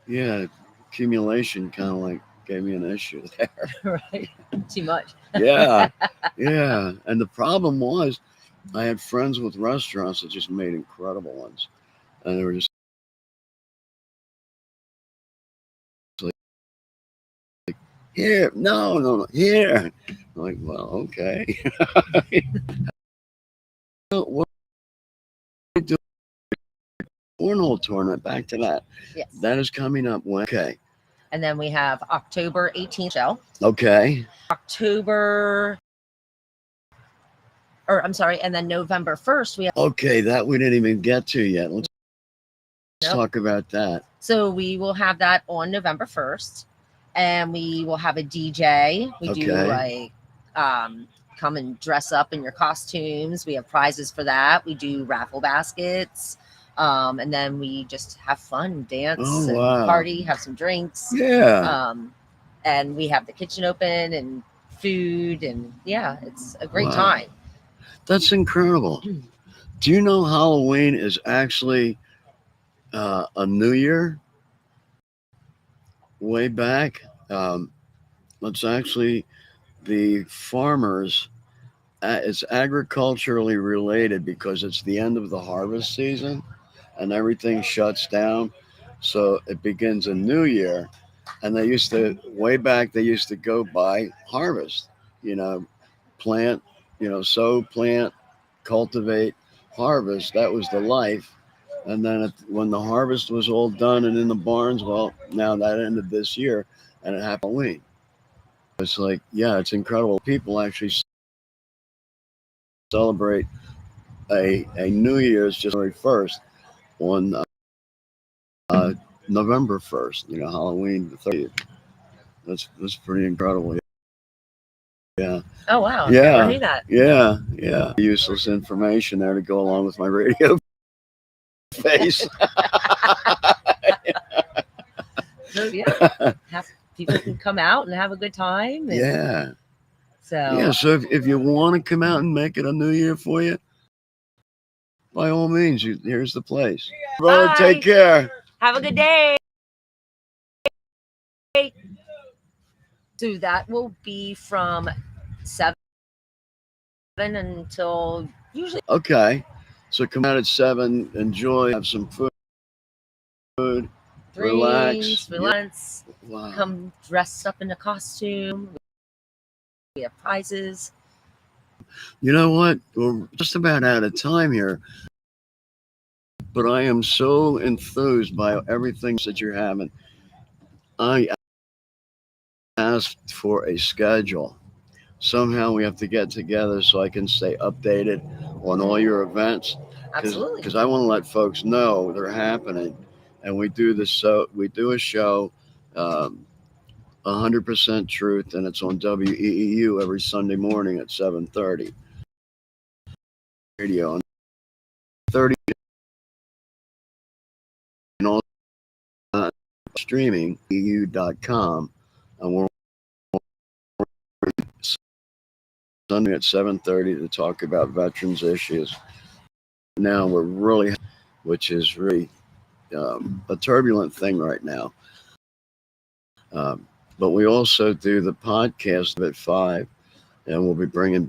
yeah, accumulation kind of like gave me an issue there. Right. Too much. Yeah. Yeah. And the problem was, I had friends with restaurants that just made incredible ones, and they were just like, here, no, here. I'm like, well, okay. What do we do? Cornhole tournament. Back to that. Yes. That is coming up. When? Okay. And then we have October 18th show. Okay. I'm sorry, and then November 1st, we have. Okay, that we didn't even get to yet. Let's talk about that. So we will have that on November 1st, and we will have a DJ. We do like come and dress up in your costumes. We have prizes for that. We do raffle baskets. And then we just have fun, dance and party, have some drinks. Yeah. And we have the kitchen open and food, and yeah, it's a great time. That's incredible. Do you know Halloween is actually a New Year? Way back, it's actually the farmers. It's agriculturally related because it's the end of the harvest season, and everything shuts down. So it begins a new year, and they used to way back. They used to go by harvest. Plant. Sow, plant, cultivate, harvest. That was the life. And then when the harvest was all done and in the barns, well, now that ended this year, and it happened Halloween. It's like, yeah, it's incredible. People actually celebrate a New Year's January 1st on November 1st. Halloween the 30th. That's pretty incredible. Yeah. Oh wow. Yeah. I heard that. Yeah. Useless information there to go along with my radio face. So yeah, people can come out and have a good time. Yeah. So So if you want to come out and make it a new year for you, by all means, here's the place. Brother, take care. Have a good day. So that will be from 7 until usually. Okay. So come out at 7, enjoy, have some food, relax. Wow. Come dressed up in a costume. We have prizes. You know what? We're just about out of time here. But I am so enthused by everything that you're having. I asked for a schedule. Somehow we have to get together so I can stay updated on all your events. Absolutely. Because I want to let folks know they're happening. And we do a show, 100% Truth, and it's on WEEU every Sunday morning at 7:30. Radio on 30 and all streaming eu.com, and we're Sunday at 7:30 to talk about veterans issues. Now we're really, which is really a turbulent thing right now. But we also do the podcast at 5, and we'll be bringing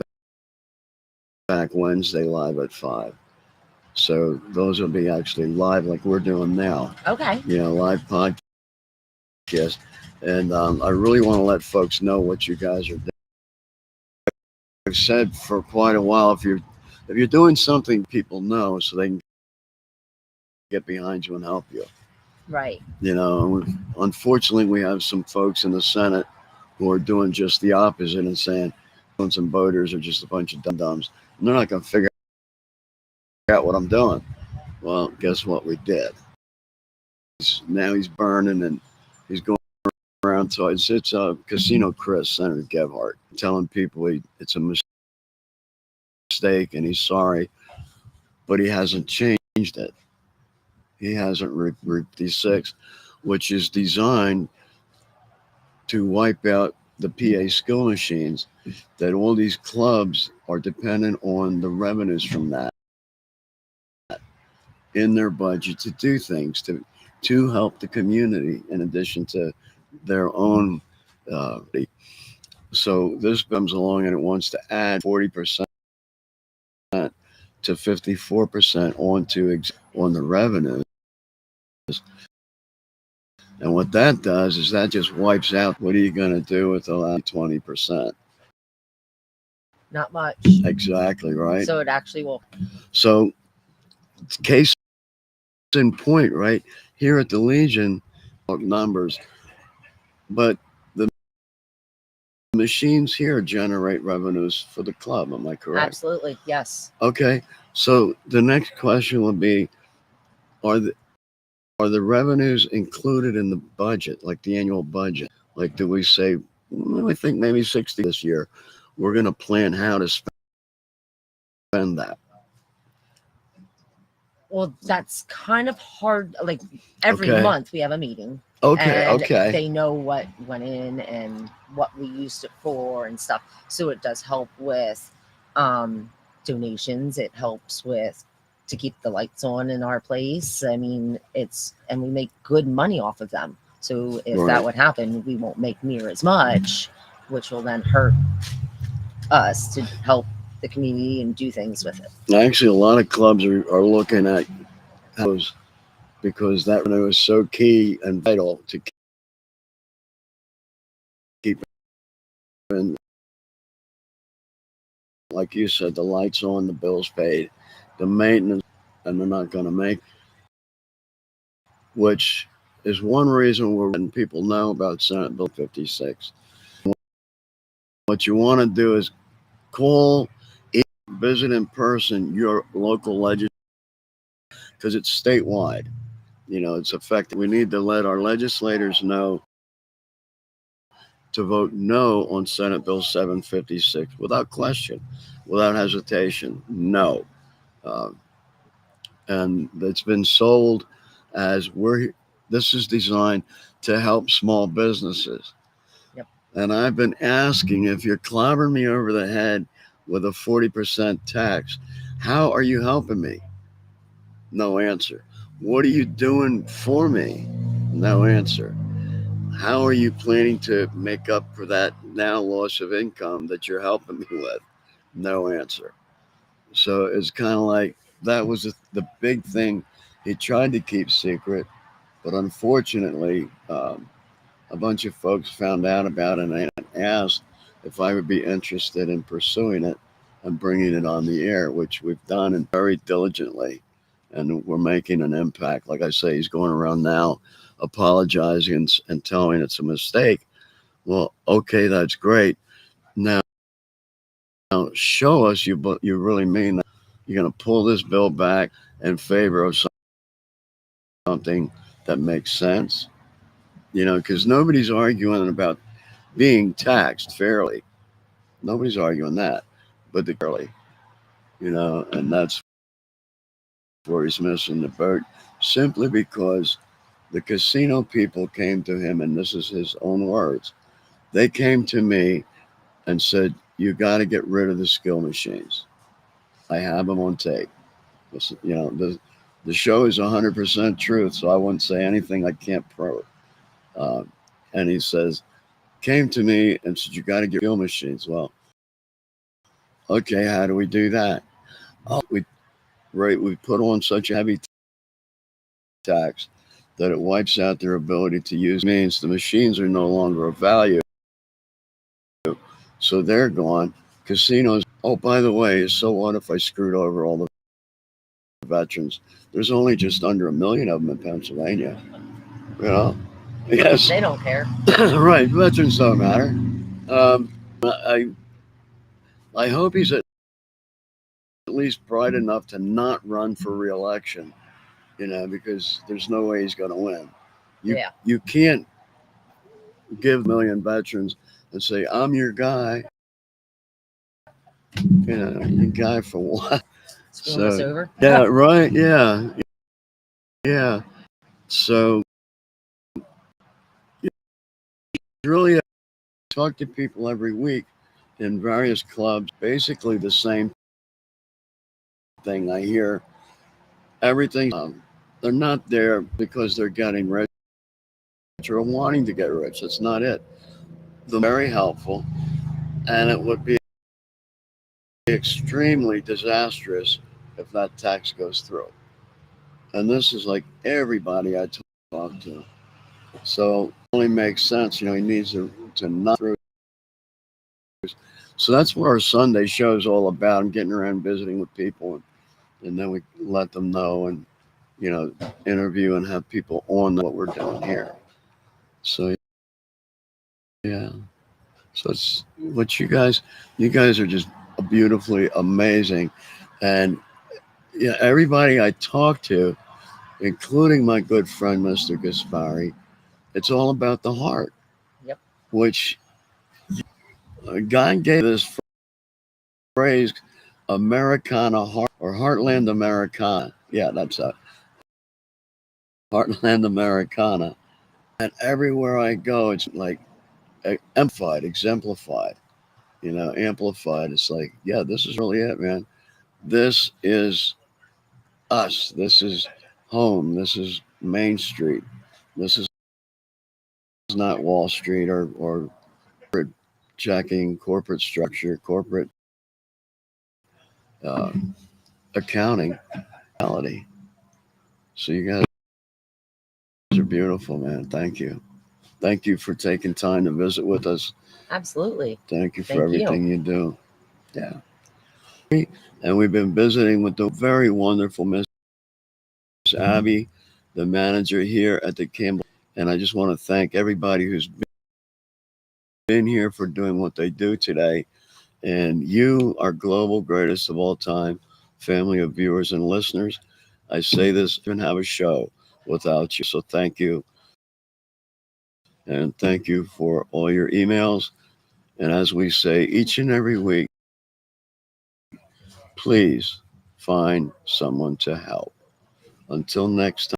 back Wednesday live at 5. So those will be actually live like we're doing now. Okay. Live podcast. And I really want to let folks know what you guys are doing. I've said for quite a while, if you're doing something, people know so they can get behind you and help you. Right. Unfortunately, we have some folks in the Senate who are doing just the opposite and saying some voters are just a bunch of dum-dums. And they're not going to figure out what I'm doing. Well, guess what we did? Now he's burning and he's going around. So it's Casino Chris, Senator Gebhardt, telling people it's a mistake and he's sorry, but he hasn't changed it. He hasn't Route 6, which is designed to wipe out the PA skill machines, that all these clubs are dependent on the revenues from that in their budget to do things to help the community in addition to their own. So this comes along and it wants to add 40% to 54% on the revenues. And what that does is that just wipes out what are you going to do with the last 20%? Not much. Exactly, right? So it actually will. So, case in point, right? Here at the Legion, numbers, but the machines here generate revenues for the club. Am I correct? Absolutely, yes. Okay. So the next question would be, are the revenues included in the budget, like the annual budget? Like, do we say, I think maybe 60 this year, we're going to plan how to spend that? Well, that's kind of hard. Like every Okay. month we have a meeting. Okay, and okay. They know what went in and what we used it for and stuff. So it does help with donations. It helps with to keep the lights on in our place. I mean, and we make good money off of them. So if Right. that would happen, we won't make near as much, which will then hurt us to help the community and do things with it. Actually, a lot of clubs are looking at those because that revenue is so key and vital to keep in, like you said, the lights on, the bills paid, the maintenance, and they're not going to make, which is one reason we're letting people know about Senate Bill 56. What you want to do is call, visit in person your local legislature because it's statewide. You know, it's effective. We need to let our legislators know to vote no on Senate Bill 756 without question, without hesitation. No. And it's been sold as this is designed to help small businesses. Yep. And I've been asking, if you're clobbering me over the head with a 40% tax, how are you helping me? No answer. What are you doing for me? No answer. How are you planning to make up for that now loss of income that you're helping me with? No answer. So it's kind of like that was the big thing he tried to keep secret, but unfortunately, a bunch of folks found out about it and asked if I would be interested in pursuing it and bringing it on the air, which we've done and very diligently. And we're making an impact. Like I say, he's going around now apologizing and telling it's a mistake. Well, okay, that's great. Now show us you really mean that. You're going to pull this bill back in favor of something that makes sense, you know, because nobody's arguing about being taxed fairly. Nobody's arguing that, but fairly, you know, and that's where he's missing the boat, simply because the casino people came to him, and this is his own words. They came to me and said, "You got to get rid of the skill machines." I have them on tape. You know, the show is 100% truth, so I wouldn't say anything I can't prove. And he says, came to me and said, "You got to get skill machines." Well, okay, how do we do that? Oh, we put on such a heavy tax that it wipes out their ability to use. Means the machines are no longer of value, so they're gone. Casinos. Oh, by the way, so what if I screwed over all the veterans? There's only just under 1 million of them in Pennsylvania. You know, yes, They don't care. right. Veterans don't matter. I hope he's at least bright enough to not run for re-election. You know, because there's no way he's going to win. You can't give 1 million veterans and say, "I'm your guy." You know, your guy for what? Screwing us over. Yeah, right. Yeah, yeah. So you really talk to people every week in various clubs. Basically, the same thing. I hear everything. They're not there because they're getting rich or wanting to get rich. That's not it. They're very helpful, and it would be extremely disastrous if that tax goes through. And this is like everybody I talk to. So it only makes sense, he needs to not through. So that's what our Sunday show is all about. I'm getting around visiting with people, and then we let them know and, interview and have people on what we're doing here. So, yeah. So it's what you guys are just beautifully amazing. And yeah, everybody I talk to, including my good friend, Mr. Gaspari, it's all about the heart. Yep. Which God gave this phrase, Americana Heart, or Heartland Americana. Yeah, that's it. Heartland Americana. And everywhere I go, it's like amplified, exemplified, amplified. It's like, yeah, this is really it, man. This is us. This is home. This is Main Street. This is not Wall Street or corporate checking, corporate structure, corporate uh, accounting reality. So you guys are beautiful, man. Thank you. Thank you for taking time to visit with us. Absolutely. Thank you for Thank everything you do. Yeah. And we've been visiting with the very wonderful Miss Abby, the manager here at the Campbell. And I just want to thank everybody who's been here for doing what they do today. And you are global greatest of all time, family of viewers and listeners. I say this and have a show without you. So thank you. And thank you for all your emails. And as we say each and every week, please find someone to help. Until next time.